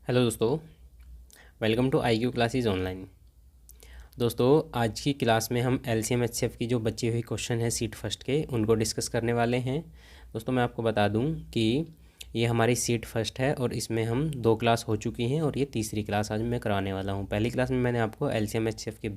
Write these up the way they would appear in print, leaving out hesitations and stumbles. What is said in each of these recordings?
Hello दोस्तों, welcome to I Q classes online. दोस्तों, आज की क्लास में हम एलसीएम एचसीएफ की जो बची हुई क्वेश्चन है सीट फर्स्ट के उनको डिस्कस करने वाले हैं। दोस्तों, मैं आपको बता दूं कि ये हमारी सीट फर्स्ट है और इसमें हम 2 क्लास हो चुकी हैं और ये तीसरी क्लास आज मैं कराने वाला हूं। पहली क्लास में मैंने आपको एलसीएम एचसीएफ के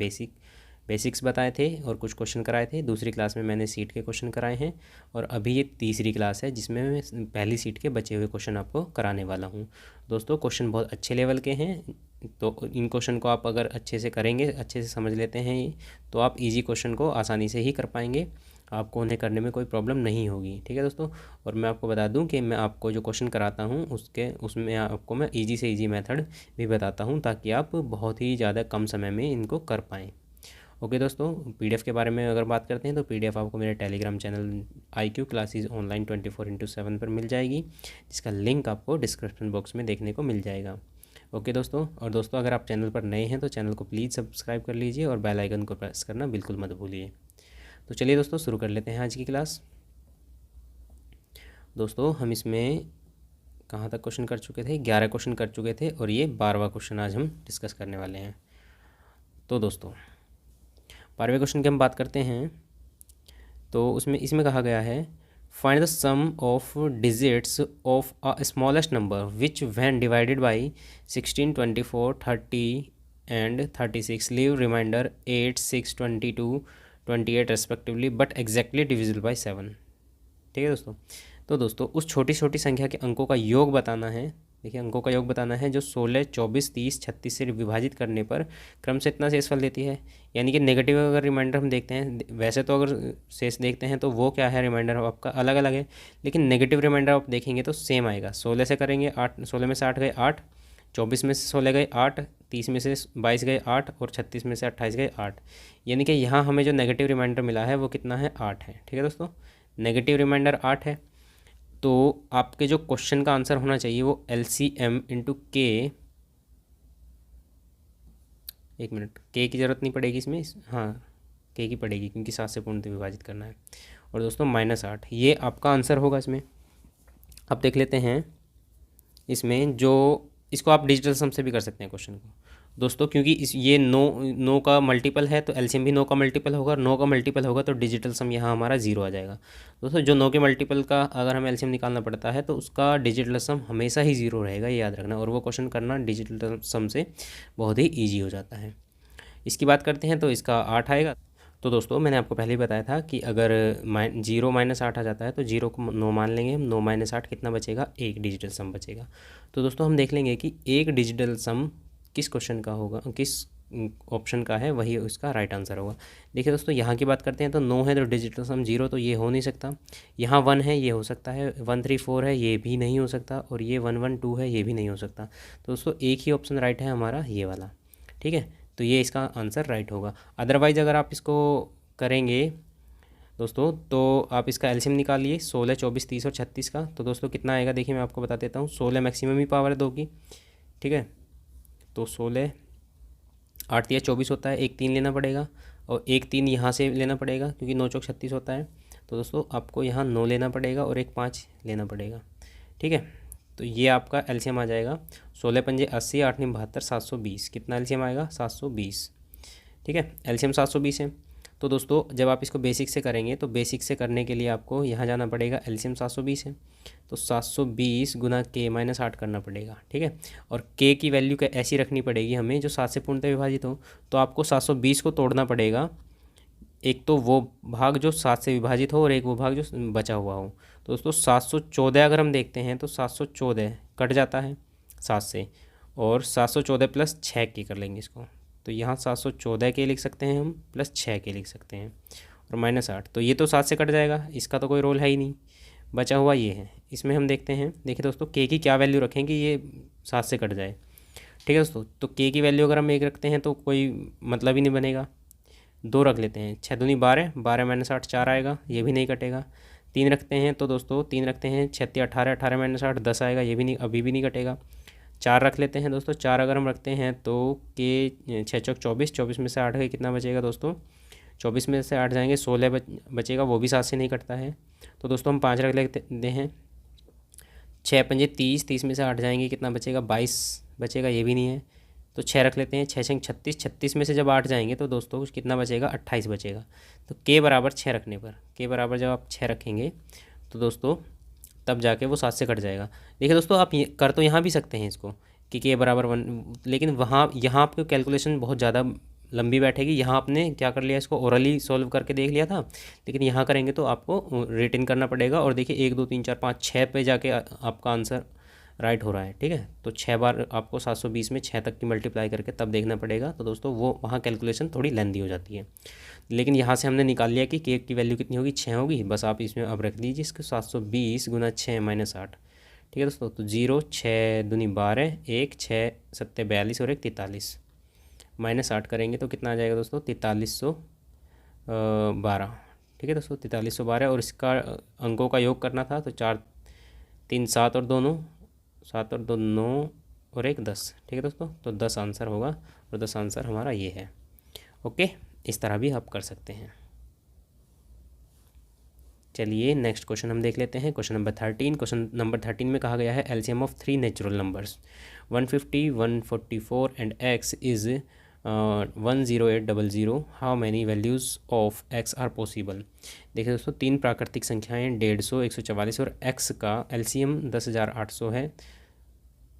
बेसिक्स बताए थे और कुछ क्वेश्चन कराए थे। दूसरी क्लास में मैंने सीट के क्वेश्चन कराए हैं और अभी ये तीसरी क्लास है जिसमें मैं पहली सीट के बचे हुए क्वेश्चन आपको कराने वाला हूँ। दोस्तों, क्वेश्चन बहुत अच्छे लेवल के हैं, तो इन क्वेश्चन को आप अगर अच्छे से करेंगे, अच्छे से समझ लेते हैं ये, तो आप इजी क्वेश्चन को आसानी से ही कर पाएंगे। आपको उन्हें करने में कोई प्रॉब्लम नहीं होगी। ठीक है दोस्तों, और मैं आपको बता दूं कि मैं आपको जो क्वेश्चन कराता हूं उसमें आपको मैं इजी से इजी मेथड भी बताता हूं ताकि आप बहुत ही ज़्यादा कम समय में इनको कर पाएँ। ओके दोस्तों, पीडीएफ के बारे में अगर बात करते हैं तो पीडीएफ आपको मेरे टेलीग्राम चैनल आई क्यू क्लासेज ऑनलाइन 24/7 पर मिल जाएगी, जिसका लिंक आपको डिस्क्रिप्शन बॉक्स में देखने को मिल जाएगा। ओके दोस्तों, और दोस्तों अगर आप चैनल पर नए हैं तो चैनल को प्लीज़ सब्सक्राइब कर लीजिए और बेल आइकन को प्रेस करना बिल्कुल मत भूलिए। तो चलिए दोस्तों, शुरू कर लेते हैं आज की क्लास। दोस्तों, हम इसमें कहाँ तक क्वेश्चन कर चुके थे? 11 क्वेश्चन कर चुके थे और ये 12वां क्वेश्चन आज हम डिस्कस करने वाले हैं। तो दोस्तों, 12वें क्वेश्चन की हम बात करते हैं तो इसमें कहा गया है, find the sum of digits of a smallest number which when divided by 16, 24, 30 and 36 leave remainder 8, 6, 22, 28 respectively but exactly divisible by 7। ठीक है दोस्तों, तो दोस्तों उस छोटी छोटी संख्या के अंकों का योग बताना है। देखिए, अंकों का योग बताना है जो 16, 24, 30, 36 से विभाजित करने पर क्रम से इतना शेषफल देती है। यानी कि नेगेटिव अगर रिमाइंडर हम देखते हैं, वैसे तो अगर शेष देखते हैं तो वो क्या है, रिमाइंडर आपका अलग अलग है, लेकिन नेगेटिव रिमाइंडर आप देखेंगे तो सेम आएगा। 16 से करेंगे 8, 16 में से 8 गए 8, 24 में से 16 गए 8, 30 में से 22 गए 8 और 36 में से 28 गए 8। यानी कि यहाँ हमें जो नेगेटिव रिमाइंडर मिला है वो कितना है, 8 है। ठीक है दोस्तों, नेगेटिव रिमाइंडर 8 है। तो आपके जो क्वेश्चन का आंसर होना चाहिए वो LCM इंटू के, एक मिनट, के की ज़रूरत नहीं पड़ेगी इसमें, हाँ के की पड़ेगी क्योंकि 7 से पूर्णतः विभाजित करना है। और दोस्तों -8 ये आपका आंसर होगा इसमें। अब देख लेते हैं इसमें जो, इसको आप डिजिटल सम से भी कर सकते हैं क्वेश्चन को दोस्तों, क्योंकि ये नो का मल्टीपल है तो एलसीएम भी नो का मल्टीपल होगा, और नो का मल्टीपल होगा तो डिजिटल सम यहाँ हमारा 0 आ जाएगा। दोस्तों, जो नो के मल्टीपल का अगर हमें एलसीएम निकालना पड़ता है तो उसका डिजिटल सम हमेशा ही 0 रहेगा, ये याद रखना। और वो क्वेश्चन करना डिजिटल सम से बहुत ही ईजी हो जाता है। इसकी बात करते हैं तो इसका 8 आएगा। तो दोस्तों, मैंने आपको पहले ही बताया था कि अगर 0 -8 आ जाता है तो 0 को 9 मान लेंगे हम। 9 -8 कितना बचेगा, एक डिजिटल सम बचेगा। तो दोस्तों हम देख लेंगे कि एक डिजिटल सम किस क्वेश्चन का होगा, किस ऑप्शन का है, वही उसका राइट आंसर होगा। देखिए दोस्तों, यहाँ की बात करते हैं तो 9 है तो डिजिटल सम 0, तो ये हो नहीं सकता। यहाँ 1 है, ये हो सकता है। 1 3 4 है, ये भी नहीं हो सकता। और ये 1 1 2 है, ये भी नहीं हो सकता। तो दोस्तों एक ही ऑप्शन राइट है हमारा, ये वाला। ठीक है, तो ये इसका आंसर राइट होगा। अदरवाइज़ अगर आप इसको करेंगे दोस्तों तो आप इसका एलसीएम निकालिए 16, 24, 30 और 36 का। तो दोस्तों कितना आएगा, देखिए मैं आपको बता देता हूँ। 16 मैक्सिमम ही पावर है 2 की। ठीक है, तो 16, 8 या 24 होता है, एक 3 लेना पड़ेगा और एक 3 यहाँ से लेना पड़ेगा क्योंकि 9 चौक 36 होता है। तो दोस्तों आपको यहाँ 9 लेना पड़ेगा और एक 5 लेना पड़ेगा। ठीक है, तो ये आपका एलसीएम आ जाएगा 16 पंजे 80, 8 9 72, 720। कितना एलसीएम आएगा, 720। ठीक है, एलसीएम 720 है। तो दोस्तों जब आप इसको बेसिक से करेंगे तो बेसिक से करने के लिए आपको यहाँ जाना पड़ेगा, एलसीएम 720 है तो 720 गुना के -8 करना पड़ेगा। ठीक है, और के की वैल्यू ऐसी रखनी पड़ेगी हमें जो 7 से पूर्णतः विभाजित हो। तो आपको 720 को तोड़ना पड़ेगा, एक तो वो भाग जो 7 से विभाजित हो और एक वो भाग जो बचा हुआ हो। तो दोस्तों 714 अगर हम देखते हैं तो 714 कट जाता है 7 से, और 714 प्लस 6 की कर लेंगे इसको। तो यहाँ 714 के लिख सकते हैं हम, प्लस 6 के लिख सकते हैं, और -8। तो ये तो 7 से कट जाएगा, इसका तो कोई रोल है ही नहीं, बचा हुआ ये है। इसमें हम देखते हैं, देखिए दोस्तों के की क्या वैल्यू रखें कि ये 7 से कट जाए। ठीक है दोस्तों, तो के की वैल्यू अगर हम 1 रखते हैं तो कोई मतलब ही नहीं बनेगा। 2 रख लेते हैं, 6 दूनी 12, 12 -8 4 आएगा, ये भी नहीं कटेगा। 3 रखते हैं तो दोस्तों 3 रखते हैं, 6 18, 18 -8 10 आएगा, ये भी नहीं, अभी भी नहीं कटेगा। 4 रख लेते हैं दोस्तों, 4 अगर हम रखते हैं तो के 6 चौक 24, 24 में से 8 गए, कितना बचेगा दोस्तों, 24 में से 8 जाएंगे 16 बचेगा, वो भी 7 से नहीं कटता है। तो दोस्तों हम 5 रख लेते हैं, 6 पंजे 30, 30 में से 8 जाएंगे, कितना बचेगा 22 बचेगा, ये भी नहीं है, तो 6 रख लेते हैं। 6 छंग 36, 36 में से जब 8 जाएंगे तो दोस्तों कितना बचेगा, 28 बचेगा। तो के बराबर 6 रखने पर, के बराबर जब आप 6 रखेंगे तो दोस्तों तब जाके वो 7 से कट जाएगा। देखिए दोस्तों, आप ये कर तो यहाँ भी सकते हैं इसको कि के बराबर 1, लेकिन वहाँ यहाँ आपको कैलकुलेशन बहुत ज़्यादा लंबी बैठेगी। यहाँ आपने क्या कर लिया, इसको ओरली सॉल्व करके देख लिया था, लेकिन यहाँ करेंगे तो आपको रिटन करना पड़ेगा। और देखिए 1 2 3 4 5 6 पे जाके आपका आंसर राइट हो रहा है, ठीक है। तो 6 बार आपको 720 में 6 तक की मल्टीप्लाई करके तब देखना पड़ेगा। तो दोस्तों वो वहाँ कैलकुलेशन थोड़ी लेंदी हो जाती है, लेकिन यहाँ से हमने निकाल लिया कि के की वैल्यू कितनी होगी, 6 होगी। बस आप इसमें अब रख दीजिए इसको 720 गुना 6 माइनस 8, ठीक है दोस्तों। तो 0 6 दूनी 12, 1 6 7 42 और 1 43, माइनस 8 करेंगे तो कितना आ जाएगा दोस्तों, 4312, ठीक है दोस्तों, 4312। और इसका अंकों का योग करना था तो 4 3 7 और 2 9, 7 और 2 9 और 1 10, ठीक है दोस्तों। तो 10 आंसर होगा और 10 आंसर हमारा ये है। ओके, इस तरह भी आप कर सकते हैं। चलिए नेक्स्ट क्वेश्चन हम देख लेते हैं। Question number 13। क्वेश्चन नंबर 13 में कहा गया है LCM of 3 natural numbers 150 144 and x is 10800, how many values of x are possible. देखिए दोस्तों, 3 प्राकृतिक संख्याएं 150 144 और एक्स का एलसीएम 10,800 है।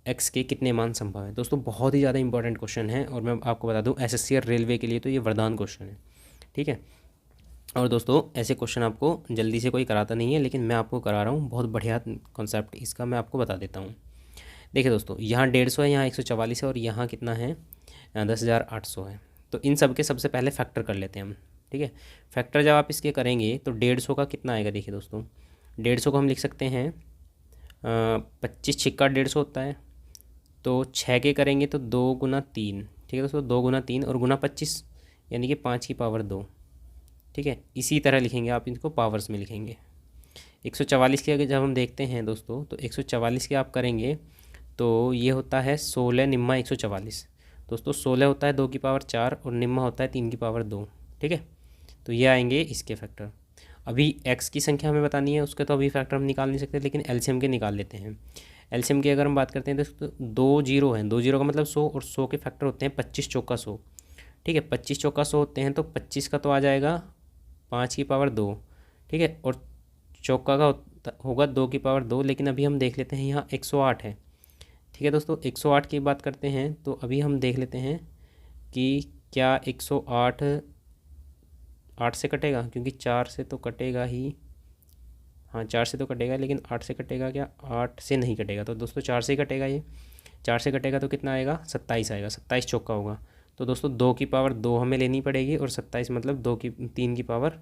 एक्स के कितने मान संभव है। दोस्तों बहुत ही ज़्यादा इंपॉर्टेंट क्वेश्चन है, और मैं आपको बता दूं एसएससी और रेलवे के लिए तो ये वरदान क्वेश्चन है, ठीक है। और दोस्तों ऐसे क्वेश्चन आपको जल्दी से कोई कराता नहीं है, लेकिन मैं आपको करा रहा हूँ, बहुत बढ़िया कॉन्सेप्ट इसका मैं आपको बता देता हूँ। देखिए दोस्तों, यहाँ 150 है, यहाँ 144 है और यहाँ कितना है 10,800 है। तो इन सब के सबसे पहले फैक्टर कर लेते हैं हम, ठीक है। फैक्टर जब आप इसके करेंगे तो 150 का कितना आएगा। देखिए दोस्तों, 150 को हम लिख सकते हैं 25 छिक्का 150 होता है, तो 6 के करेंगे तो 2 गुना 3, ठीक है दोस्तों, 2 गुना 3 और गुना 25 यानी कि 5 की पावर 2, ठीक है। इसी तरह लिखेंगे आप, इनको पावर्स में लिखेंगे। 144 के अगर जब हम देखते हैं दोस्तों, तो 144 के आप करेंगे तो ये होता है 16 निम्मा 144। दोस्तों 16 होता है 2 की पावर 4 और निम्मा होता है 3 की पावर 2, ठीक है। तो ये आएंगे इसके फैक्टर। अभी एक्स की संख्या हमें बतानी है, उसके तो अभी फैक्टर हम निकाल नहीं सकते, लेकिन एलसीएम के निकाल लेते हैं। एलसीएम की अगर हम बात करते हैं दोस्तों, 2 जीरो हैं, 2 जीरो का मतलब 100 और 100 के फैक्टर होते हैं 25 चौका 100, ठीक है। 25 चौका 100 होते हैं, तो 25 का तो आ जाएगा 5 की पावर 2, ठीक है, और चौका का होगा 2 की पावर 2। लेकिन अभी हम देख लेते हैं यहाँ 108 है, ठीक है दोस्तों। 108 की बात करते हैं तो अभी हम देख लेते हैं कि क्या 108 8 से कटेगा, क्योंकि 4 से तो कटेगा ही, हाँ 4 से तो कटेगा, लेकिन 8 से कटेगा क्या, 8 से नहीं कटेगा। तो दोस्तों 4 से ही कटेगा, ये 4 से कटेगा तो कितना आएगा 27 आएगा, 27 चौका होगा। तो दोस्तों 2 की पावर 2 हमें लेनी पड़ेगी और 27 मतलब 3 की पावर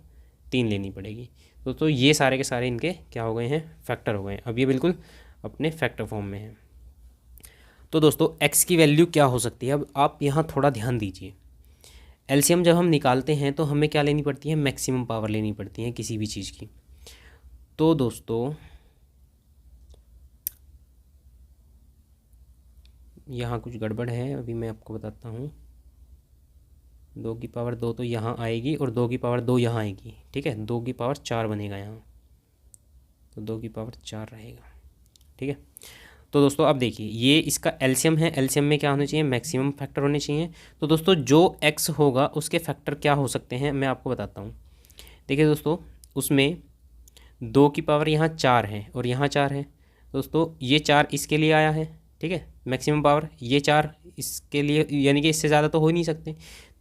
3 लेनी पड़ेगी। दोस्तों ये सारे के सारे इनके क्या हो गए हैं, फैक्टर हो गए हैं। अब ये बिल्कुल अपने फैक्टर फॉर्म में है। तो दोस्तों एक्स की वैल्यू क्या हो सकती है, अब आप यहाँ थोड़ा ध्यान दीजिए। एलसीएम जब हम निकालते हैं तो हमें क्या लेनी पड़ती है, मैक्सिमम पावर लेनी पड़ती है किसी भी चीज़ की। तो दोस्तों यहाँ कुछ गड़बड़ है, अभी मैं आपको बताता हूँ। 2 की पावर 2 तो यहाँ आएगी और 2 की पावर 2 यहाँ आएगी, ठीक है। 2 की पावर 4 बनेगा यहाँ, तो 2 की पावर 4 रहेगा, ठीक है। तो दोस्तों अब देखिए, ये इसका एलसीएम है, एलसीएम में क्या होने चाहिए, मैक्सिमम फैक्टर होने चाहिए। तो दोस्तों जो एक्स होगा उसके फैक्टर क्या हो सकते हैं, मैं आपको बताता हूँ। देखिए दोस्तों, उसमें 2 की पावर यहाँ 4 है और यहाँ 4 है। दोस्तों ये 4 इसके लिए आया है, ठीक है, मैक्सिमम पावर। ये 4 इसके लिए, यानी कि इससे ज़्यादा तो हो ही नहीं सकते।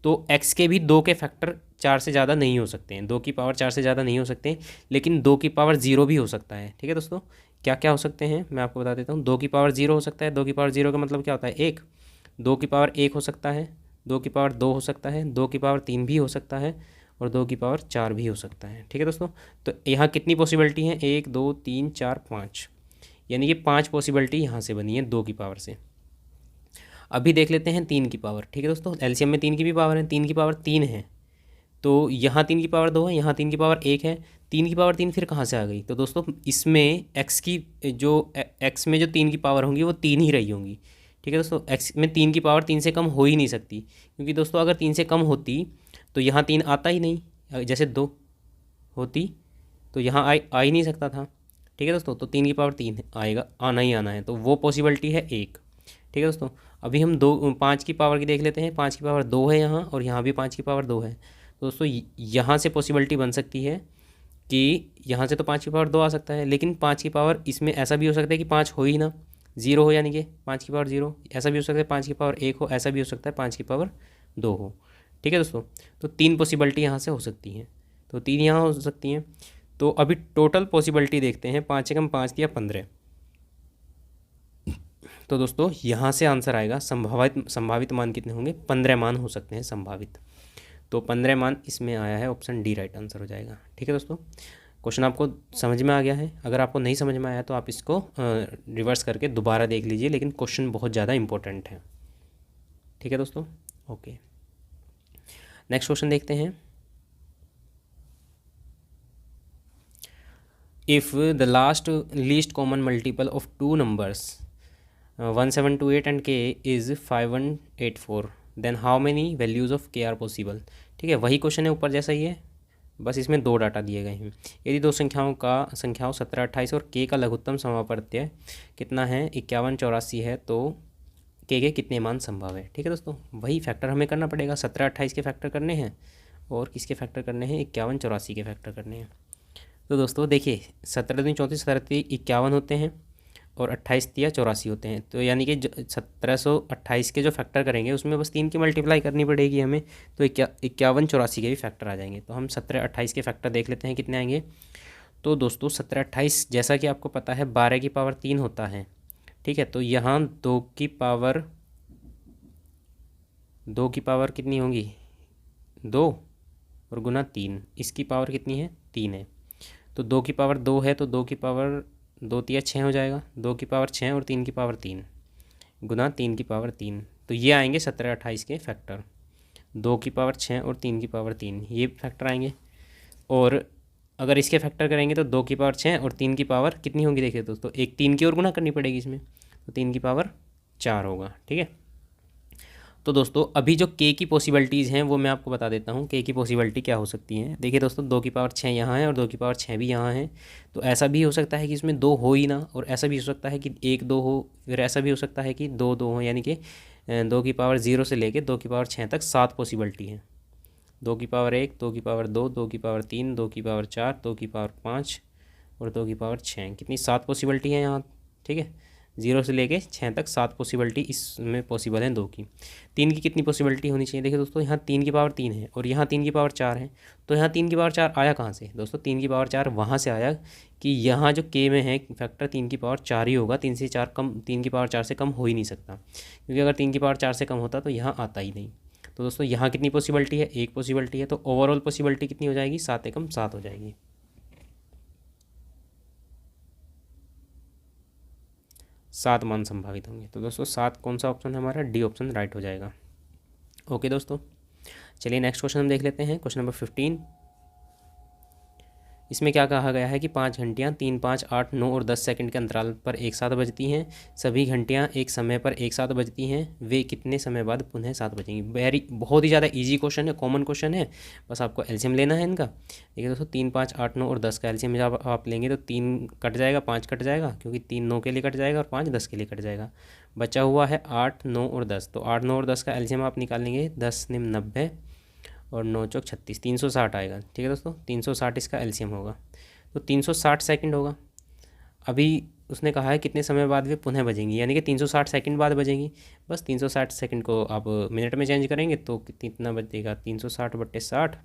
तो एक्स के भी 2 के फैक्टर 4 से ज़्यादा नहीं हो सकते हैं, 2 की पावर 4 से ज़्यादा नहीं हो सकते, लेकिन 2 की पावर 0 भी हो सकता है, ठीक है दोस्तों। क्या क्या हो सकते हैं मैं आपको बता देता हूँ। 2 की पावर 0 हो सकता है, 2 की पावर 0 का मतलब क्या होता है 1। 2 की पावर 1 हो सकता है, 2 की पावर 2 हो सकता है, 2 की पावर 3 भी हो सकता है और 2 की पावर 4 भी हो सकता है, ठीक है दोस्तों। तो यहाँ कितनी पॉसिबिलिटी है, 1 2 3 4 5, यानी कि 5 पॉसिबिलिटी यहाँ से बनी है 2 की पावर से। अभी देख लेते हैं 3 की पावर, ठीक है दोस्तों। एलसीएम में 3 की भी पावर है, 3 की पावर 3 है, तो यहाँ 3 की पावर 2 है, यहाँ 3 की पावर 1 है। 3 की पावर 3 फिर कहाँ से आ गई, तो दोस्तों इसमें एक्स की जो एक्स में जो 3 की पावर होंगी वो 3 ही रही होंगी, ठीक है दोस्तों। एक्स में 3 की पावर 3 से कम हो ही नहीं सकती, क्योंकि दोस्तों अगर 3 से कम होती तो यहाँ 3 आता ही नहीं, जैसे 2 होती तो यहाँ आ ही नहीं सकता था, ठीक है दोस्तों। तो 3 की पावर 3 आएगा, आना ही आना है, तो वो पॉसिबिलिटी है 1, ठीक है दोस्तों। अभी हम 5 की पावर की देख लेते हैं। 5 की पावर 2 है यहाँ, और यहाँ भी 5 की पावर 2 है। तो दोस्तों यहाँ से पॉसिबिलिटी बन सकती है कि यहाँ से तो 5 की पावर 2 आ सकता है, लेकिन 5 की पावर इसमें ऐसा भी हो सकता है कि 5 हो ही ना, 0 हो, यानी कि 5 की पावर 0। ऐसा भी हो सकता है 5 की पावर 1 हो, ऐसा भी हो सकता है 5 की पावर 2 हो। ठीक है दोस्तों, तो 3 पॉसिबिलिटी यहाँ से हो सकती हैं, तो 3 यहाँ हो सकती हैं। तो अभी टोटल पॉसिबिलिटी देखते हैं, 5 एकम 5 या 15। तो दोस्तों यहाँ से आंसर आएगा, संभावित मान कितने होंगे, 15 मान हो सकते हैं संभावित। तो 15 मान इसमें आया है, ऑप्शन डी राइट आंसर हो जाएगा। ठीक है दोस्तों, क्वेश्चन आपको समझ में आ गया है। अगर आपको नहीं समझ में आया तो आप इसको रिवर्स करके दोबारा देख लीजिए, लेकिन क्वेश्चन बहुत ज़्यादा इंपॉर्टेंट है। ठीक है दोस्तों, ओके, नेक्स्ट क्वेश्चन देखते हैं। If the least common multiple of two numbers 1728 and K is 5184, then how many values of K are possible. ठीक है, वही क्वेश्चन है ऊपर जैसा ही है, बस इसमें 2 डाटा दिए गए हैं। यदि दो संख्याओं 17 28 और के का लघुत्तम समापत्य कितना है, 51 84 है, तो के कितने मान संभव है। ठीक है दोस्तों, वही फैक्टर हमें करना पड़ेगा। 17 28 के फैक्टर करने हैं, और किसके फैक्टर करने हैं, 51 84 के फैक्टर करने हैं। तो दोस्तों देखिए, 17 दूनी 34, 17 51 होते हैं, और 28 तिया 84 होते हैं। तो यानी कि 1728 के जो फैक्टर करेंगे उसमें बस 3 की मल्टीप्लाई करनी पड़ेगी हमें, तो 51 84 के भी फैक्टर आ जाएंगे। तो हम 17 28 के फैक्टर देख लेते हैं कितने आएंगे। तो दोस्तों 17 28 जैसा कि आपको पता है 12 की पावर 3 होता है। ठीक है, तो यहाँ 2 की पावर कितनी होंगी, 2 और गुना 3, इसकी पावर कितनी है, 3 है। तो 2 की पावर 2 है, तो 2 की पावर 2 तिया 6 हो जाएगा, 2 की पावर 6 और 3 की पावर 3 गुना 3 की पावर 3। तो ये आएंगे 17 28 के फैक्टर, 2 की पावर 6 और 3 की पावर 3, ये फैक्टर आएंगे। और अगर इसके फैक्टर करेंगे तो 2 की पावर 6 और 3 की पावर कितनी होगी, देखिए दोस्तों, एक 3 की और गुना करनी पड़ेगी इसमें, तो 3 की पावर 4 होगा। ठीक है, तो दोस्तों अभी जो के की पॉसिबिलिटीज़ हैं वो मैं आपको बता देता हूँ। के की पॉसिबिलिटी क्या हो सकती हैं, देखिए दोस्तों, 2 की पावर 6 यहाँ है और 2 की पावर 6 भी यहाँ है। तो ऐसा भी हो सकता है कि इसमें 2 हो ही ना, और ऐसा भी हो सकता है कि 1 2 हो, फिर ऐसा भी हो सकता है कि 2 2 हो, यानी कि 2 की पावर 0 से लेके 2 की पावर 6 तक 7 पॉसिबिलिटी है। 2 की पावर 1, 2 की पावर 2, 2 की पावर 3, 2 की पावर 4, 2 की पावर 5 और 2 की पावर 6, कितनी 7 पॉसिबिलिटी है यहाँ। ठीक है, 0 से लेके 6 तक 7 पॉसिबिलिटी इसमें पॉसिबल है। 2 की 3 की कितनी पॉसिबिलिटी होनी चाहिए, देखिए दोस्तों, यहाँ 3 की पावर 3 है और यहाँ 3 की पावर 4 है। तो यहाँ 3 की पावर 4 आया कहाँ से दोस्तों, 3 की पावर 4 वहाँ से आया कि यहाँ जो के में है फैक्टर 3 की पावर 4 ही होगा। 3 से 4 कम, 3 की पावर 4 से कम हो ही नहीं सकता, क्योंकि अगर 3 की पावर 4 से कम होता तो यहाँ आता ही नहीं। तो दोस्तों यहाँ कितनी पॉसिबिलिटी है, एक पॉसिबिलिटी है। तो ओवरऑल पॉसिबिलिटी कितनी हो जाएगी, 7 एकम 7 हो जाएगी। 7 मान संभावित होंगे। तो दोस्तों 7 कौन सा ऑप्शन है हमारा, डी ऑप्शन राइट हो जाएगा। ओके दोस्तों, चलिए नेक्स्ट क्वेश्चन हम देख लेते हैं, क्वेश्चन नंबर 15। इसमें क्या कहा गया है कि 5 घंटियाँ 3 5 8 9 और 10 सेकंड के अंतराल पर एक साथ बजती हैं। सभी घंटियाँ एक समय पर एक साथ बजती हैं, वे कितने समय बाद पुनः 7 बजेंगी। बहुत ही ज़्यादा इजी क्वेश्चन है, कॉमन क्वेश्चन है, बस आपको एलसीएम लेना है इनका। देखिए दोस्तों, 3 5 8 9 और 10 का एलसीएम जब आप लेंगे तो 3 कट जाएगा, 5 कट जाएगा, क्योंकि 3 9 के लिए कट जाएगा और 5 10 के लिए कट जाएगा। बचा हुआ है 8 9 और 10। तो 8 9 और 10 का एलसीएम आप निकालेंगे, 10 निम 90 और 9 चौक 36, 360 आएगा। ठीक है दोस्तों, 360 इसका एलसीएम होगा, तो 360 सेकंड होगा। अभी उसने कहा है कितने समय बाद वे पुनः बजेंगी, यानी कि 360 सेकंड बाद बजेंगी। बस 360 सेकंड को आप मिनट में चेंज करेंगे तो कितना बचेगा, 360 बट्टे 60,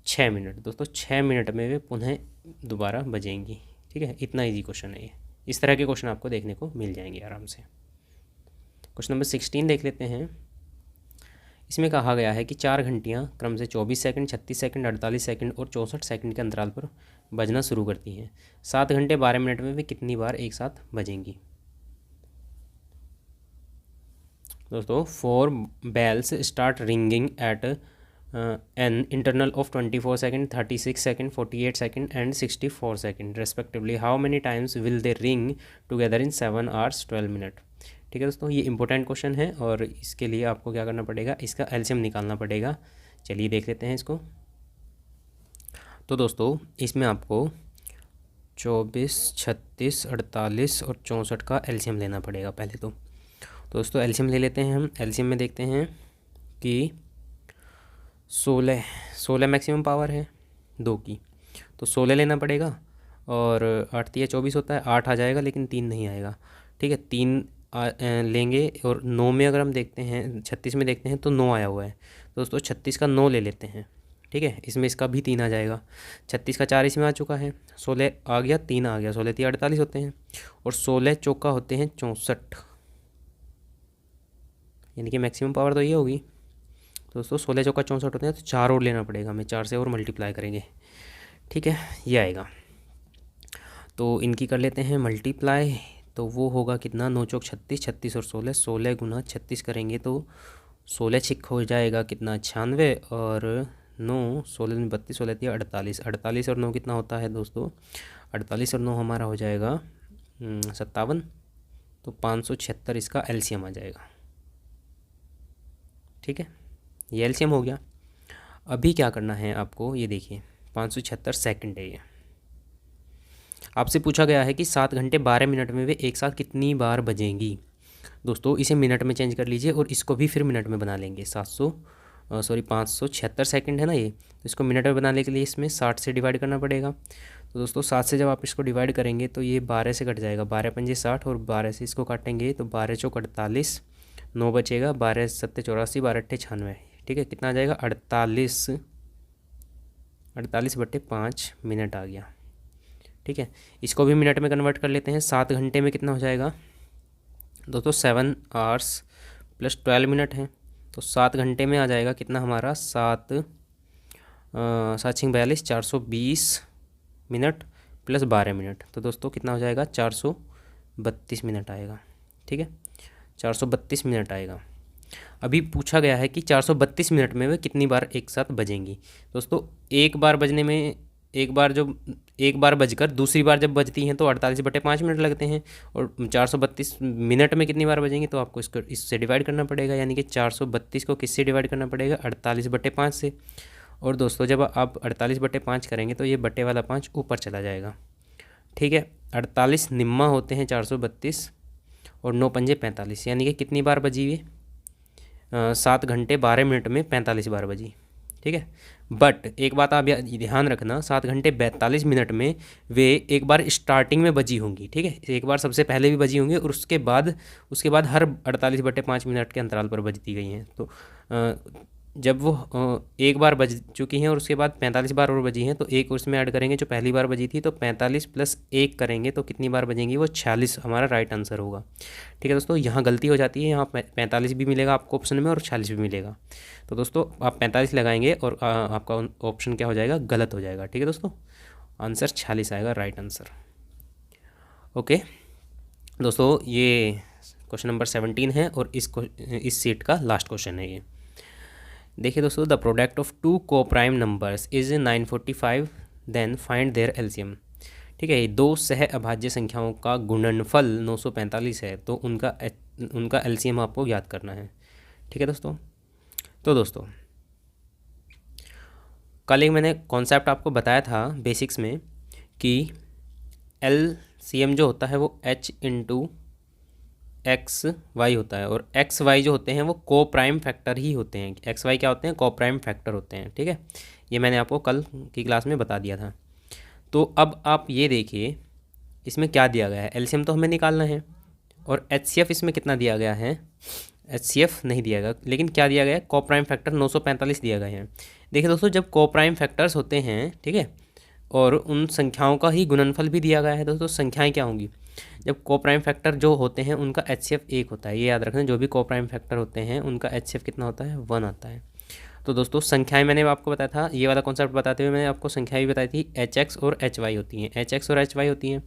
6 मिनट। दोस्तों 6 मिनट में वे पुनः दोबारा बजेंगी। ठीक है, इतना ईजी क्वेश्चन है ये। इस तरह के क्वेश्चन आपको देखने को मिल जाएंगे आराम से। क्वेश्चन नंबर 16 देख लेते हैं। इसमें कहा गया है कि 4 घंटियाँ क्रम से 24 सेकंड 36 सेकंड 48 सेकंड और 64 सेकंड के अंतराल पर बजना शुरू करती हैं। 7 घंटे 12 मिनट में वे कितनी बार एक साथ बजेंगी। दोस्तों 4 bells start ringing at an interval of 24 second 36 second 48 second and 64 second respectively. How many times will they ring together in 7 hours 12 minute. ठीक है दोस्तों, ये इंपॉर्टेंट क्वेश्चन है और इसके लिए आपको क्या करना पड़ेगा, इसका एलसीएम निकालना पड़ेगा। चलिए देख लेते हैं इसको। तो दोस्तों इसमें आपको 24 36 48 और 64 का एलसीएम लेना पड़ेगा पहले तो। तो दोस्तों एलसीएम ले लेते हैं हम। एलसीएम में देखते हैं कि 16 मैक्सिमम पावर है 2 की, तो 16 लेना पड़ेगा। और 8 तिया 24 होता है, 8 आ जाएगा लेकिन 3 नहीं आएगा। ठीक है, 3 लेंगे। और 9 में अगर हम देखते हैं, 36 में देखते हैं तो 9 आया हुआ है। तो दोस्तों 36 का 9 ले लेते हैं। ठीक है, इसमें इसका भी 3 आ जाएगा। 36 का 4 इसमें आ चुका है, 16 आ गया, 3 आ गया, 16 तिया 48 होते हैं। और 16 चौका होते हैं 64, यानी कि मैक्सिमम पावर तो ये होगी। तो दोस्तों 16 चौका 64 होते हैं, तो 4 और लेना पड़ेगा हमें, 4 से और मल्टीप्लाई करेंगे। ठीक है, ये आएगा। तो इनकी कर लेते हैं मल्टीप्लाई। तो वो होगा कितना, 9 चौक 36, 36 और 16, 16 गुना 36 करेंगे तो 16 छिक हो जाएगा कितना, 96। और 9, 16 में 32, 16 तिया 48, 48 और 9 कितना होता है दोस्तों, 48 और 9 हमारा हो जाएगा 57। तो 576 इसका एलसीएम आ जाएगा। ठीक है, ये एलसीएम हो गया। अभी क्या करना है आपको, ये देखिए 576 सेकंड है ये। आपसे पूछा गया है कि 7 घंटे 12 मिनट में वे एक साथ कितनी बार बजेंगी। दोस्तों इसे मिनट में चेंज कर लीजिए और इसको भी फिर मिनट में बना लेंगे। 576 सेकंड है ना ये, तो इसको मिनट में बनाने के लिए इसमें 60 से डिवाइड करना पड़ेगा। तो दोस्तों 7 से जब आप इसको डिवाइड करेंगे तो ये 12 से कट जाएगा, 12 पंजे 60 और 12 से इसको काटेंगे तो 12 चौक 48, 9 बचेगा, 12 सत्ते 84, 12 अट्ठे 96। ठीक है, कितना आ जाएगा, 48/5 मिनट आ गया। ठीक है, इसको भी मिनट में कन्वर्ट कर लेते हैं। 7 घंटे में कितना हो जाएगा दोस्तों, 7 आवर्स प्लस 12 मिनट है, तो 7 घंटे में आ जाएगा कितना हमारा, 7 42, 420 मिनट प्लस 12 मिनट। तो दोस्तों कितना हो जाएगा, 432 मिनट आएगा। ठीक है, 432 मिनट आएगा। अभी पूछा गया है कि 432 मिनट में वे कितनी बार एक साथ बजेंगी। दोस्तों एक बार बजने में, एक बार बजकर दूसरी बार जब बजती हैं तो 48/5 मिनट लगते हैं। और 432 मिनट में कितनी बार बजेंगी, तो आपको इससे डिवाइड करना पड़ेगा, यानी कि 432 को किससे डिवाइड करना पड़ेगा, 48/5 से। और दोस्तों जब आप 48/5 करेंगे तो ये बटे वाला 5 ऊपर चला जाएगा। ठीक है, 48 निम्मा होते हैं 432 और 9 पंजे 45, यानी कि कितनी बार बजी हुई, 7 घंटे 12 मिनट में 45 बार बजी। ठीक है, बट एक बात आप ध्यान रखना, 7 घंटे 42 मिनट में वे एक बार स्टार्टिंग में बजी होंगी। ठीक है, एक बार सबसे पहले भी बजी होंगी और उसके बाद हर 48/5 मिनट के अंतराल पर बजती गई हैं। तो जब वो एक बार बज चुकी हैं और उसके बाद 45 बार और बजी हैं, तो एक उसमें ऐड करेंगे जो पहली बार बजी थी, तो 45 + 1 करेंगे तो कितनी बार बजेंगी, वो 46 हमारा राइट आंसर होगा। ठीक है दोस्तों, यहाँ गलती हो जाती है, यहाँ 45 भी मिलेगा आपको ऑप्शन में और 46 भी मिलेगा। तो दोस्तों आप 45 लगाएंगे और आपका ऑप्शन क्या हो जाएगा, गलत हो जाएगा। ठीक है दोस्तों, आंसर 46 आएगा राइट आंसर। ओके दोस्तों, ये क्वेश्चन नंबर 17 है और इस सीट का लास्ट क्वेश्चन है ये। देखिए दोस्तों, the product of 2 coprime numbers is 945, then find their LCM. ठीक है, 2 सह अभाज्य संख्याओं का गुणनफल 945 है, तो उनका एलसीएम आपको याद करना है। ठीक है दोस्तों, तो दोस्तों कल एक मैंने कॉन्सेप्ट आपको बताया था बेसिक्स में कि एलसीएम जो होता है वो h × XY होता है, और XY जो होते हैं वो को प्राइम फैक्टर ही होते हैं। XY क्या होते हैं, को प्राइम फैक्टर होते हैं। ठीक है, ये मैंने आपको कल की क्लास में बता दिया था। तो अब आप ये देखिए इसमें क्या दिया गया है, एलसीएम तो हमें निकालना है और एचसीएफ इसमें कितना दिया गया है, एचसीएफ नहीं दिया गया, लेकिन क्या दिया गया है, को प्राइम फैक्टर 945 दिया गया है। देखिए दोस्तों, जब को प्राइम फैक्टर्स होते हैं, ठीक है, और उन संख्याओं का ही गुणनफल भी दिया गया है, दोस्तों संख्याएं क्या होंगी, जब को प्राइम फैक्टर जो होते हैं उनका एचसीएफ 1 होता है। ये याद रखना, जो भी को प्राइम फैक्टर होते हैं उनका एचसीएफ कितना होता है, 1 आता है। तो दोस्तों संख्याएं मैंने आपको बताया था, ये वाला कॉन्सेप्ट बताते हुए मैंने आपको संख्याएं भी बताई थी, HX और HY होती हैं, HX और HY होती हैं।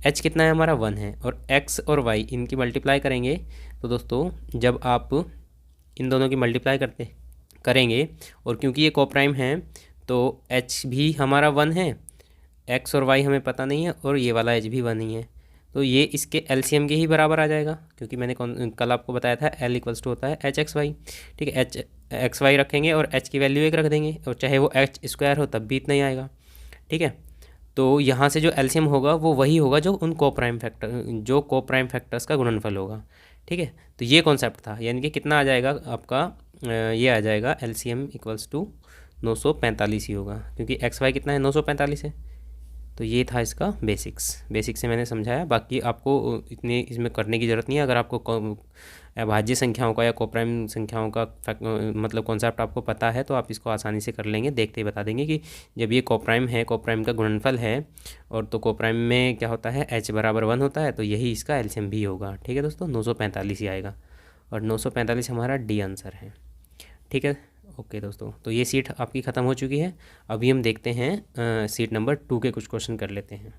H कितना है हमारा, 1 है, और X और Y इनकी मल्टीप्लाई करेंगे तो दोस्तों जब आप इन दोनों की मल्टीप्लाई करेंगे, और क्योंकि ये को प्राइम है तो H भी हमारा 1 है, X और Y हमें पता नहीं है, और ये वाला H भी 1 ही है, तो ये इसके एलसीएम के ही बराबर आ जाएगा, क्योंकि मैंने कल आपको बताया था L = होता है HXY। ठीक है, HXY रखेंगे और H की वैल्यू 1 रख देंगे, और चाहे वो H² हो तब भी इतना ही आएगा। ठीक है, तो यहाँ से जो एलसीएम होगा वो वही होगा जो को प्राइम फैक्टर्स का गुणनफल होगा। ठीक है, तो ये कॉन्सेप्ट था, यानी कि कितना आ जाएगा आपका, ये आ जाएगा LCM इक्वल्स टू 945 ही होगा, क्योंकि XY कितना है 945 है। तो ये था इसका बेसिक से मैंने समझाया, बाकी आपको इतने इसमें करने की ज़रूरत नहीं है। अगर आपको अभाज्य संख्याओं का या कोप्राइम संख्याओं का मतलब कॉन्सेप्ट आपको पता है तो आप इसको आसानी से कर लेंगे। देखते ही बता देंगे कि जब ये कोप्राइम है, कोप्राइम का गुणनफल है, और तो कोप्राइम में क्या होता है, H बराबर 1 होता है, तो यही इसका LCM भी होगा। ठीक है दोस्तों, 945 ही आएगा, और 945 हमारा डी आंसर है। ठीक है, ओके दोस्तों, तो ये सीट आपकी ख़त्म हो चुकी है। अभी हम देखते हैं सीट नंबर 2 के कुछ क्वेश्चन कर लेते हैं।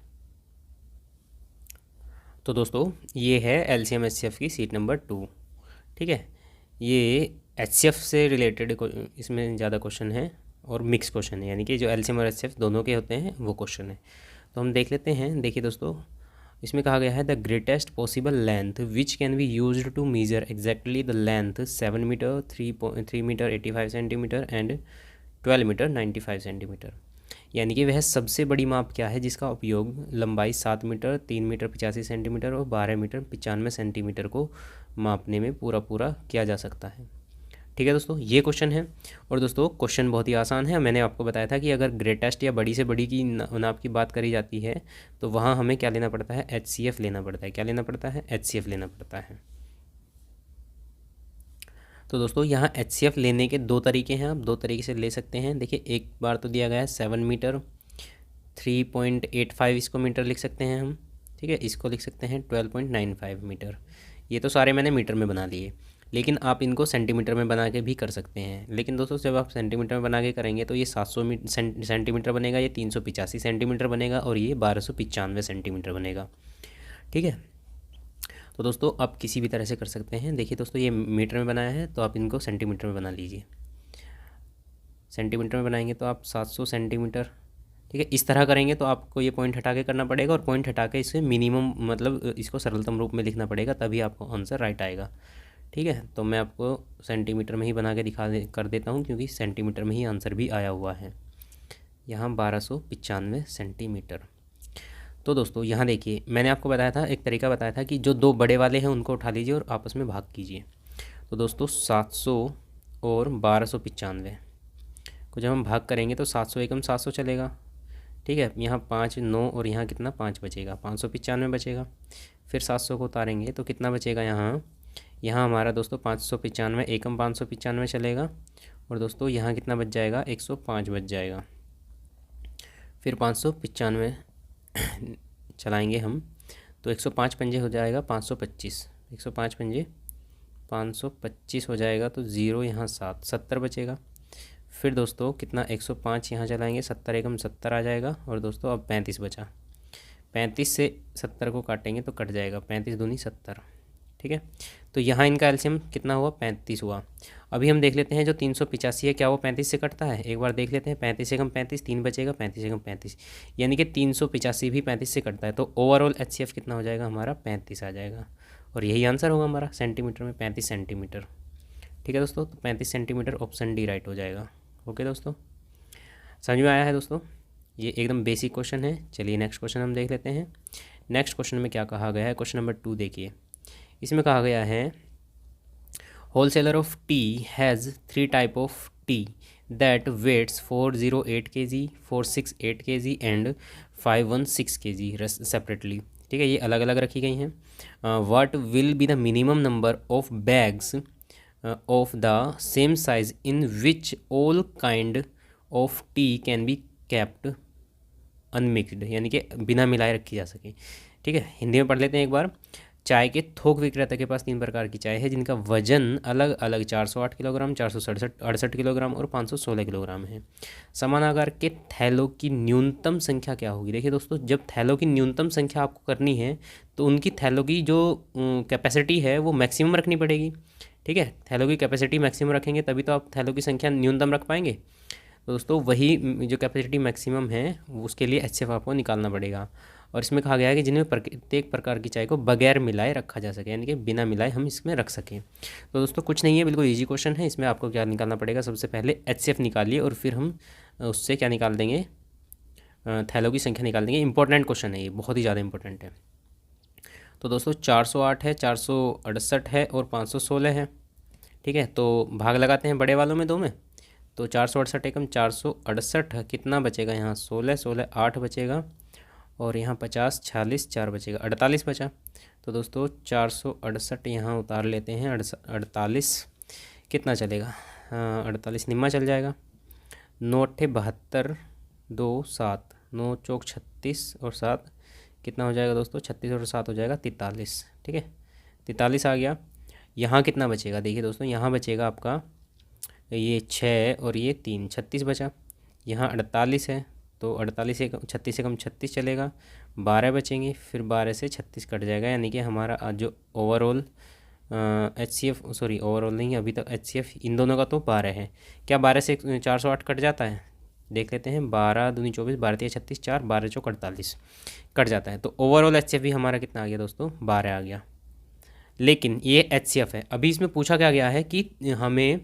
तो दोस्तों ये है LCM HCF की सीट नंबर 2। ठीक है, ये HCF से रिलेटेड इसमें ज़्यादा क्वेश्चन है और मिक्स क्वेश्चन है, यानी कि जो LCM और HCF दोनों के होते हैं वो क्वेश्चन है। तो हम देख लेते हैं। देखिए दोस्तों, इसमें कहा गया है the greatest possible length which can be used to measure exactly the length 7 metre 3 metre 85 centimetre and 12 metre 95 centimetre. यानी कि वह सबसे बड़ी माप क्या है जिसका उपयोग लंबाई 7 मीटर 3 मीटर 85 सेंटीमीटर और 12 मीटर 95 सेंटीमीटर को मापने में पूरा किया जा सकता है। ठीक है दोस्तों, ये क्वेश्चन है। और दोस्तों क्वेश्चन बहुत ही आसान है। मैंने आपको बताया था कि अगर ग्रेटेस्ट या बड़ी से बड़ी की नाप की बात करी जाती है तो वहाँ हमें क्या लेना पड़ता है, HCF लेना पड़ता है। क्या लेना पड़ता है, HCF लेना पड़ता है। तो दोस्तों यहाँ HCF लेने के दो तरीके हैं, आप दो तरीके से ले सकते हैं। देखिए, एक बार तो दिया गया है 7 मीटर 3.85 इसको मीटर लिख सकते हैं हम। ठीक है, इसको लिख सकते हैं 12.95 मीटर। ये तो सारे मैंने मीटर में बना लिए, लेकिन आप इनको सेंटीमीटर में बना के भी कर सकते हैं। लेकिन दोस्तों जब आप सेंटीमीटर में बना के करेंगे तो ये 700 सेंटीमीटर बनेगा, ये 385 सेंटीमीटर बनेगा, और ये 1295 सेंटीमीटर बनेगा। ठीक है, तो दोस्तों आप किसी भी तरह से कर सकते हैं। देखिए दोस्तों, ये मीटर में बनाया है तो आप इनको सेंटीमीटर में बना लीजिए। सेंटीमीटर में बनाएंगे तो आप 700 सेंटीमीटर। ठीक है, इस तरह करेंगे तो आपको ये पॉइंट हटा के करना पड़ेगा, और पॉइंट हटा के इसे मिनिमम मतलब इसको सरलतम रूप में लिखना पड़ेगा, तभी आपको आंसर राइट आएगा। ठीक है, तो मैं आपको सेंटीमीटर में ही बना के कर देता हूँ, क्योंकि सेंटीमीटर में ही आंसर भी आया हुआ है यहाँ 1295 सेंटीमीटर। तो दोस्तों यहाँ देखिए, मैंने आपको बताया था, एक तरीका बताया था कि जो दो बड़े वाले हैं उनको उठा लीजिए और आपस में भाग कीजिए। तो दोस्तों 700 और 1295 को जब हम भाग करेंगे तो 700 एकम 700 चलेगा। ठीक है, यहाँ 5 9 और यहाँ कितना 5 बचेगा, 595 बचेगा। फिर 700 को उतारेंगे तो कितना बचेगा, यहाँ हमारा दोस्तों 595 एकम 595 चलेगा, और दोस्तों यहाँ कितना बच जाएगा, 105 बच जाएगा। फिर 595 चलाएंगे हम तो 105 पंजे हो जाएगा 525, 105 पंजे 525 हो जाएगा, तो 0 यहाँ 70 बचेगा। फिर दोस्तों कितना 105 यहाँ चलाएंगे, 70 एकम 70 आ जाएगा, और दोस्तों अब 35 बचा। 35 से 70 को काटेंगे तो कट जाएगा, 35 दूनी 70। ठीक है, तो यहाँ इनका एलसीएम कितना हुआ, 35 हुआ। अभी हम देख लेते हैं जो 385 है, क्या वो 35 से कटता है, एक बार देख लेते हैं। 35 एकम 35, 3 बचेगा, 35 एकम 35, यानी कि 385 भी 35 से कटता है। तो ओवरऑल HCF कितना हो जाएगा हमारा, 35 आ जाएगा, और यही आंसर होगा हमारा सेंटीमीटर में, 35 सेंटीमीटर। ठीक है दोस्तों, तो 35 सेंटीमीटर ऑप्शन डी राइट हो जाएगा। ओके दोस्तों, समझ में आया है दोस्तों, ये एकदम बेसिक क्वेश्चन है। चलिए नेक्स्ट क्वेश्चन हम देख लेते हैं। नेक्स्ट क्वेश्चन में क्या कहा गया है, क्वेश्चन नंबर 2 देखिए। इसमें कहा गया है wholesaler of tea has 3 type of tea that weights 408 kg, 468 kg and 516 kg separately. ठीक है, ये अलग अलग रखी गई हैं। What will be the minimum number of bags of the same size in which all kind of tea can be kept unmixed, यानी कि बिना मिलाए रखी जा सके। ठीक है, हिंदी में पढ़ लेते हैं एक बार। चाय के थोक विक्रेता के पास 3 प्रकार की चाय है जिनका वजन अलग अलग 408 किलोग्राम, 468 किलोग्राम और 516 किलोग्राम है। समान आकार के थैलों की न्यूनतम संख्या क्या होगी। देखिए दोस्तों, जब थैलों की न्यूनतम संख्या आपको करनी है तो उनकी थैलों की जो कैपेसिटी है वो मैक्सिमम रखनी पड़ेगी। ठीक है, थैलों की कैपेसिटी मैक्सिमम रखेंगे तभी तो आप थैलों की संख्या न्यूनतम रख पाएंगे। तो दोस्तों वही जो कैपेसिटी मैक्सिमम है उसके लिए HCF आपको निकालना पड़ेगा। और इसमें कहा गया है कि जिनमें प्रत्येक प्रकार की चाय को बगैर मिलाए रखा जा सके, यानी कि बिना मिलाए हम इसमें रख सकें। तो दोस्तों कुछ नहीं है, बिल्कुल इजी क्वेश्चन है। इसमें आपको क्या निकालना पड़ेगा, सबसे पहले HCF निकालिए और फिर हम उससे क्या निकाल देंगे, थैलों की संख्या निकाल देंगे। इंपॉर्टेंट क्वेश्चन है ये, बहुत ही ज़्यादा इंपॉर्टेंट है। तो दोस्तों 408 है, 468 है और 516 है। ठीक है, तो भाग लगाते हैं बड़े वालों में, दो में। तो 468 एकम 468, कितना बचेगा यहाँ 16, 16 8 बचेगा, और यहाँ 50 46 4 बचेगा, 48 बचा। तो दोस्तों 468 यहाँ उतार लेते हैं, 48 कितना चलेगा, 48 निम्मा चल जाएगा। 9 अट्ठे 72, 2 7, 9 चौक 36 और 7 कितना हो जाएगा दोस्तों, 36 और 7 हो जाएगा 43। ठीक है, 43 आ गया। यहाँ कितना बचेगा, देखिए दोस्तों, यहाँ बचेगा आपका ये 6 और ये 3, 36 बचा। यहाँ 48 है, तो 48 से 36 से कम 36 चलेगा, 12 बचेंगे, फिर 12 से 36 कट जाएगा, यानी कि हमारा आज जो ओवरऑल HCF, सॉरी ओवरऑल नहीं, अभी तक HCF इन दोनों का तो 12 है। क्या 12 से 408 कट जाता है, देख लेते हैं। 12 दूनी 24, 12 तिया 36, 4 12 चौक 48 कट जाता है। तो ओवरऑल HCF भी हमारा कितना आ गया दोस्तों, 12 आ गया। लेकिन ये HCF है। अभी इसमें पूछा क्या गया है कि हमें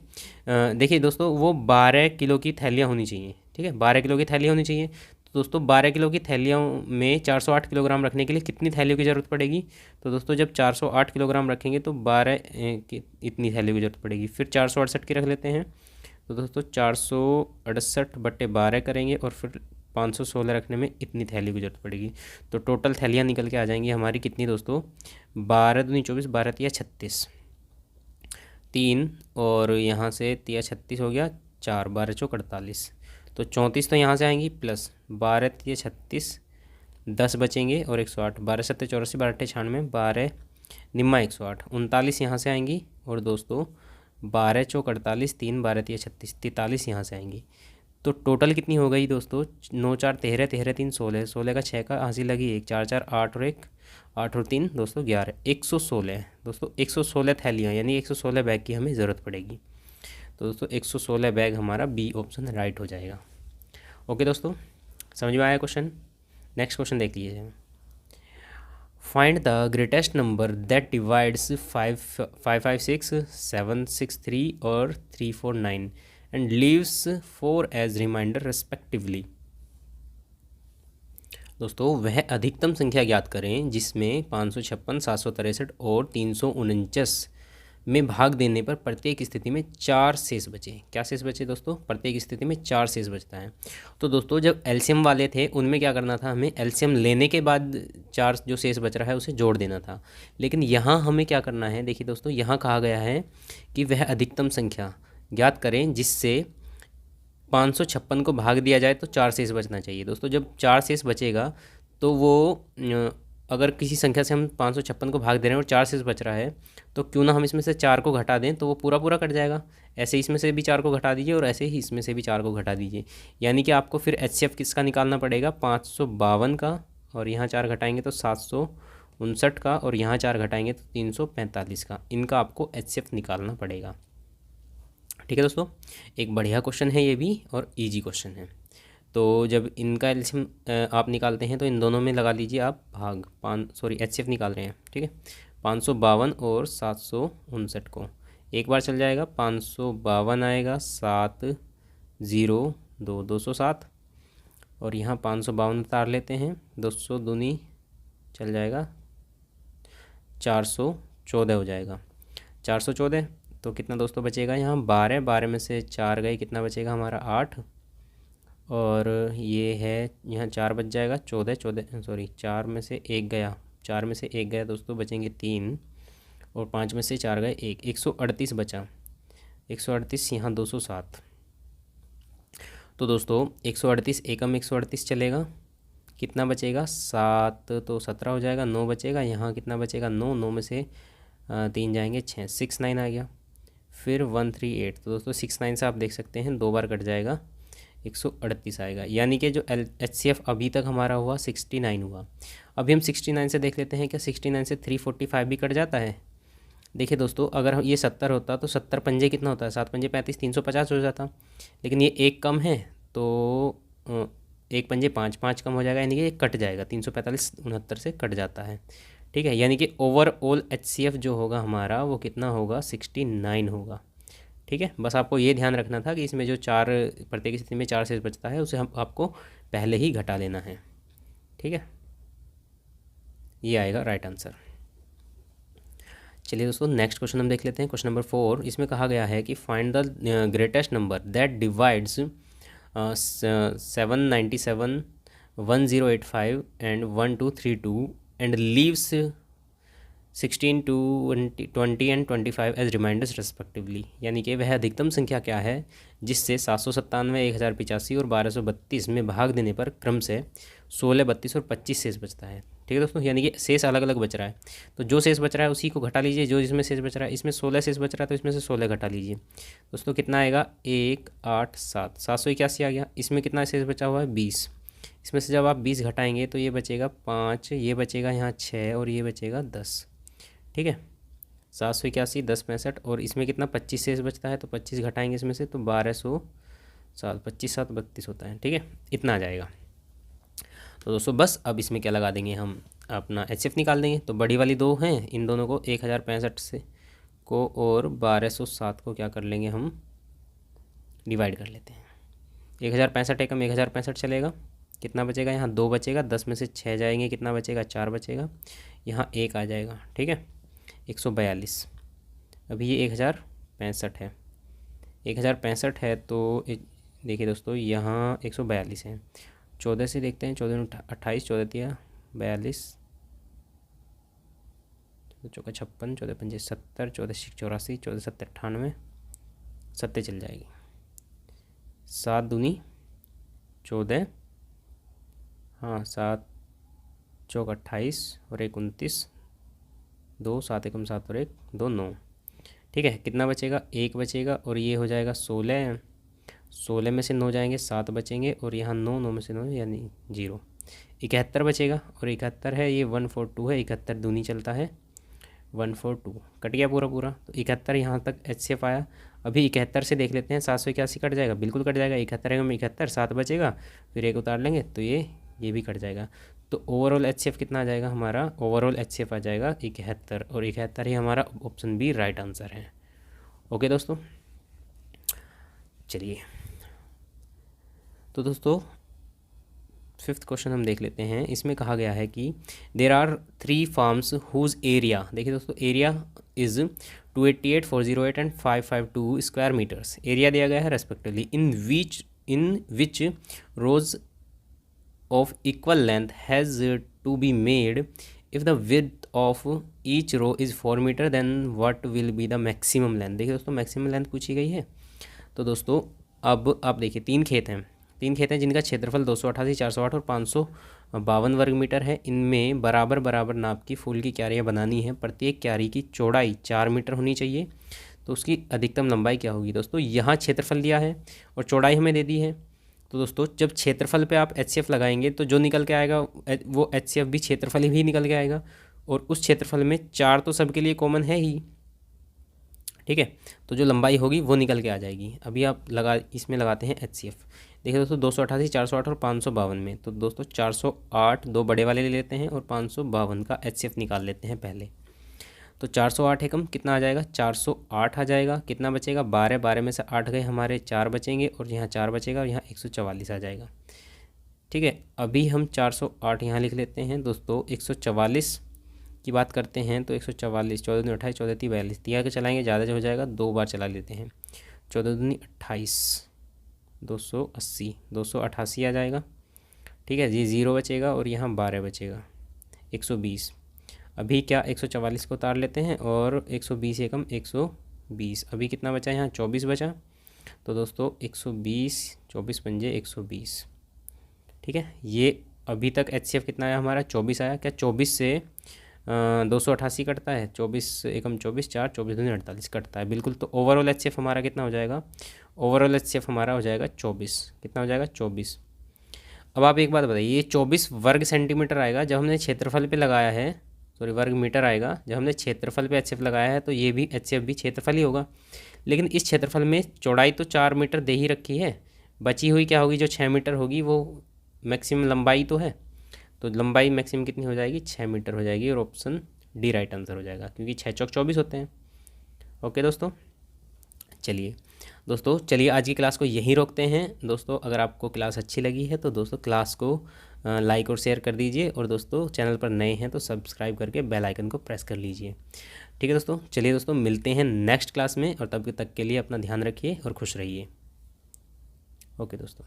देखिए दोस्तों, वो 12 किलो की थैलियाँ होनी चाहिए। ठीक है, 12 किलो की थैलियाँ होनी चाहिए। तो दोस्तों 12 किलो की थैलियों में 408 किलोग्राम रखने के लिए कितनी थैलियों की ज़रूरत पड़ेगी। तो दोस्तों जब 408 किलोग्राम रखेंगे तो 12 की इतनी थैलियों की ज़रूरत पड़ेगी। फिर 468 की रख लेते हैं। तो दोस्तों 468/12 करेंगे और फिर 516 रखने में इतनी थैलियों की ज़रूरत पड़ेगी। तो टोटल थैलियाँ निकल के आ जाएंगी हमारी कितनी दोस्तों, 12 दूनी 24, 12 तिया 36, 3 और यहाँ से तिया 36 हो गया, 4 12 चौक 48, तो 34 तो यहाँ से आएंगी, प्लस 12 तिया 36, 10 बचेंगे और 108, 12 7 84, 12 8 96, 12 निम्मा 108, 39 यहाँ से आएंगी, और दोस्तों 12 चौक 48, 3 12 तिया 36, 43 यहाँ से आएंगी। तो टोटल कितनी हो गई दोस्तों, 9 4 13, 13 3 16, 16 का 6 का हासिल लगी 1, 4 4 8 और 1 8 और 3 दोस्तों 11, 116 दोस्तों, 116 थैलियाँ यानी 116 बैग की हमें ज़रूरत पड़ेगी। तो दोस्तों 116 बैग हमारा बी ऑप्शन राइट हो जाएगा। ओके दोस्तों, समझ में आया क्वेश्चन। नेक्स्ट क्वेश्चन देख लीजिए। Find the greatest number that divides 556, 763 और 349 and leaves 4 as remainder respectively। दोस्तों वह अधिकतम संख्या ज्ञात करें जिसमें 556, 763 और 349 में भाग देने पर प्रत्येक स्थिति में 4 शेष बचे। क्या शेष बचे दोस्तों, प्रत्येक स्थिति में 4 शेष बचता है। तो दोस्तों जब एलसीएम वाले थे उनमें क्या करना था, हमें एलसीएम लेने के बाद 4 जो शेष बच रहा है उसे जोड़ देना था। लेकिन यहाँ हमें क्या करना है, देखिए दोस्तों, यहाँ कहा गया है कि वह अधिकतम संख्या ज्ञात करें जिससे 556 को भाग दिया जाए तो 4 शेष बचना चाहिए। दोस्तों जब 4 शेष बचेगा तो वो अगर किसी संख्या से हम 556 को भाग दे रहे हैं और 4 शेष बच रहा है तो क्यों ना हम इसमें से 4 को घटा दें, तो वो पूरा पूरा कट जाएगा। ऐसे इसमें से भी 4 को घटा दीजिए और ऐसे ही इसमें से भी 4 को घटा दीजिए, यानी कि आपको फिर HCF किसका निकालना पड़ेगा, 552 का, और यहाँ 4 घटाएंगे तो 759 का, और यहाँ 4 घटाएंगे तो 345 का। इनका आपको HCF निकालना पड़ेगा। ठीक है दोस्तों, एक बढ़िया क्वेश्चन है ये भी और इजी क्वेश्चन है। तो जब इनका एलसीएम आप निकालते हैं तो इन दोनों में लगा लीजिए आप भाग, HCF निकाल रहे हैं। ठीक है, 552 और 759 को एक बार चल जाएगा, 552 आएगा, 7 0 2 207, और यहाँ 552 उतार लेते हैं, 200 दूनी चल जाएगा, 414 हो जाएगा, 414। तो कितना दोस्तों बचेगा यहाँ, 12, 12 में से 4 गए, कितना बचेगा हमारा 8, और ये है यहाँ 4 बच जाएगा, 14 14 सॉरी 4 में से 1 गया, 4 में से 1 गया दोस्तों, बचेंगे 3, और 5 में से 4 गए 1, 138 बचा, 138 यहाँ 207। तो दोस्तों 138 एकम 138 चलेगा, कितना बचेगा 7, तो 17 हो जाएगा, 9 बचेगा, यहाँ कितना बचेगा 9, 9 में से 3 जाएंगे 6, 69 आ गया, फिर 138। तो दोस्तों 69 से आप देख सकते हैं 2 बार कट जाएगा, 138 आएगा, यानी कि जो HCF अभी तक हमारा हुआ 69 हुआ। अभी हम 69 से देख लेते हैं क्या 69 से 345 भी कट जाता है। देखिए दोस्तों अगर ये 70 होता तो 70 पंजे कितना होता है, 7 पंजे 35, 350 हो जाता, लेकिन ये 1 कम है तो 1 पंजे 5, 5 कम हो जाएगा, यानी कि ये कट जाएगा, 345 69 से कट जाता है। ठीक है, यानी कि ओवरऑल HCF जो होगा हमारा वो कितना होगा, 69 होगा। ठीक है, बस आपको ये ध्यान रखना था कि इसमें जो 4 प्रत्येक स्थिति में 4 शेष बचता है उसे हम आपको पहले ही घटा लेना है। ठीक है, ये आएगा राइट आंसर। चलिए दोस्तों नेक्स्ट क्वेश्चन हम देख लेते हैं। क्वेश्चन नंबर 4, इसमें कहा गया है कि find the greatest number that divides 797, 1085 and 1232 and leaves 16, 20 and 25 as remainders respectively. यानी कि वह अधिकतम संख्या क्या है जिससे 797, 1085 और 1232 में भाग देने पर क्रम से 16, 32 और 25 शेष बचता है। ठीक है दोस्तों, यानी कि शेष अलग अलग बच रहा है, तो जो शेष बच रहा है उसी को घटा लीजिए। जो इसमें शेष बच रहा है, इसमें 16 शेष बच रहा है तो इसमें से 16 घटा लीजिए। दोस्तों कितना आएगा, 1, 8, 7, 781 आ गया। इसमें कितना शेष बचा हुआ है, 20। इसमें से जब आप 20 घटाएंगे तो ये बचेगा 5, ये बचेगा यहाँ 6 और ये बचेगा 10। ठीक है, 781, 10, 65 और इसमें कितना 25 शेष बचता है, तो 25 घटाएंगे इसमें से तो 1200, 25, 7, 32 होता है। ठीक है, इतना आ जाएगा। तो दोस्तों बस अब इसमें क्या लगा देंगे, हम अपना HCF निकाल देंगे। तो बड़ी वाली दो हैं, इन दोनों को 1065 से को और 1207 को क्या कर लेंगे, हम डिवाइड कर लेते हैं। 1065 एकम 1065 चलेगा, कितना बचेगा, यहाँ 2 बचेगा, 10 में से 6 जाएंगे, कितना बचेगा, 4 बचेगा, यहाँ 1 आ जाएगा। ठीक है, 142। अभी ये 1065 है, 1065 है तो देखिए दोस्तों यहाँ 142 है। 14 से देखते हैं, 14 28, 14 तिया 42, 14 56, 14 पंजे 70, 14 84, 14 7 98, 70 चल जाएगी। 7 दूनी 14, हाँ 7 चौक 28 और 1 29, 2 7 एकम 7 और 1 2 9। ठीक है, कितना बचेगा, 1 बचेगा और ये हो जाएगा 16। 16 में से 9 जाएंगे, 7 बचेंगे और यहाँ 9, 9 में से 9 यानी 0। 71 बचेगा और 71 है, ये 142 है, 71 दूनी चलता है 142, कट गया पूरा पूरा। तो 71 यहाँ तक HCF आया। अभी 71 से देख लेते हैं, 781 कट जाएगा, बिल्कुल कट जाएगा। 71 में 71, 7 बचेगा, फिर 1 उतार लेंगे तो ये भी कट जाएगा। तो ओवरऑल HCF कितना आ जाएगा हमारा, ओवरऑल HCF आ जाएगा 71 और 71 ही हमारा ऑप्शन बी राइट आंसर है। ओके दोस्तों, चलिए तो दोस्तों 5th क्वेश्चन हम देख लेते हैं। इसमें कहा गया है कि there are 3 farms whose area, देखिए दोस्तों area is 288, 408 and 552 square metres. Area दिया गया है respectively in which rows of equal length has to be made. If the width of each row is 4 meter then what will be the maximum length। देखिए दोस्तों maximum length पूछी गई है। तो दोस्तों अब आप देखिए 3 खेत हैं जिनका क्षेत्रफल 288, 408 और 552 वर्ग मीटर है। इनमें बराबर बराबर नाप की फूल की क्यारियाँ बनानी है। प्रत्येक क्यारी की चौड़ाई 4 मीटर होनी चाहिए। तो उसकी अधिकतम लंबाई क्या होगी। दोस्तों यहाँ क्षेत्रफल दिया है और चौड़ाई हमें दे दी है। तो दोस्तों जब क्षेत्रफल पे आप HCF लगाएंगे तो जो निकल के आएगा वो HCF भी क्षेत्रफल ही निकल के आएगा और उस क्षेत्रफल में 4 तो सबके लिए कॉमन है ही। ठीक है, तो जो लंबाई होगी वो निकल के आ जाएगी। अभी आप इसमें लगाते हैं HCF। देखिए दोस्तों 288, 408 और 552 में, तो दोस्तों 408 दो बड़े वाले ले लेते हैं और 552 का HCF निकाल लेते हैं पहले। तो 408 एकम कितना आ जाएगा, 408 आ जाएगा। कितना बचेगा, 12, 12 में से 8 गए हमारे, 4 बचेंगे और यहाँ 4 बचेगा और यहाँ 144 आ जाएगा। ठीक है, अभी हम 408 यहाँ लिख लेते हैं। दोस्तों 144 की बात करते हैं तो 144, 14 दूनी 28, 14 ती 42, तिया के चलाएंगे ज़्यादा जो हो जाएगा, 2 बार चला लेते हैं। 14 दूनी 28, 280, 288 आ जाएगा। ठीक है जी, 0 बचेगा और यहाँ 12 बचेगा, 120। अभी क्या 144 को उतार लेते हैं और 120 एकम 120। अभी कितना बचा, यहाँ 24 बचा। तो दोस्तों 120, 24 पंजे 120। ठीक है, ये अभी तक HCF कितना आया हमारा, 24 आया। क्या 24 से 288 कटता है, 24 एकम 24, 4, 24 दूनी 48 कटता है बिल्कुल। तो ओवरऑल HCF हमारा कितना हो जाएगा, ओवरऑल HCF हमारा हो जाएगा 24। कितना हो जाएगा, 24। अब आप एक बात बताइए, ये 24 वर्ग सेंटीमीटर आएगा जब हमने क्षेत्रफल पे लगाया है, सॉरी वर्ग मीटर आएगा जब हमने क्षेत्रफल पे HCF लगाया है, तो ये भी HCF भी क्षेत्रफल ही होगा। लेकिन इस क्षेत्रफल में चौड़ाई तो 4 मीटर दे ही रखी है, बची हुई क्या होगी, जो 6 मीटर होगी वो मैक्सिमम लंबाई तो है। तो लंबाई मैक्सिमम कितनी हो जाएगी, 6 मीटर हो जाएगी और ऑप्शन डी राइट आंसर हो जाएगा, क्योंकि 6 चौक 24 होते हैं। ओके दोस्तों, चलिए आज की क्लास को यहीं रोकते हैं। दोस्तों अगर आपको क्लास अच्छी लगी है तो दोस्तों क्लास को लाइक और शेयर कर दीजिए, और दोस्तों चैनल पर नए हैं तो सब्सक्राइब करके बेल आइकन को प्रेस कर लीजिए। ठीक है दोस्तों, चलिए दोस्तों मिलते हैं नेक्स्ट क्लास में, और तब तक के लिए अपना ध्यान रखिए और खुश रहिए। ओके दोस्तों।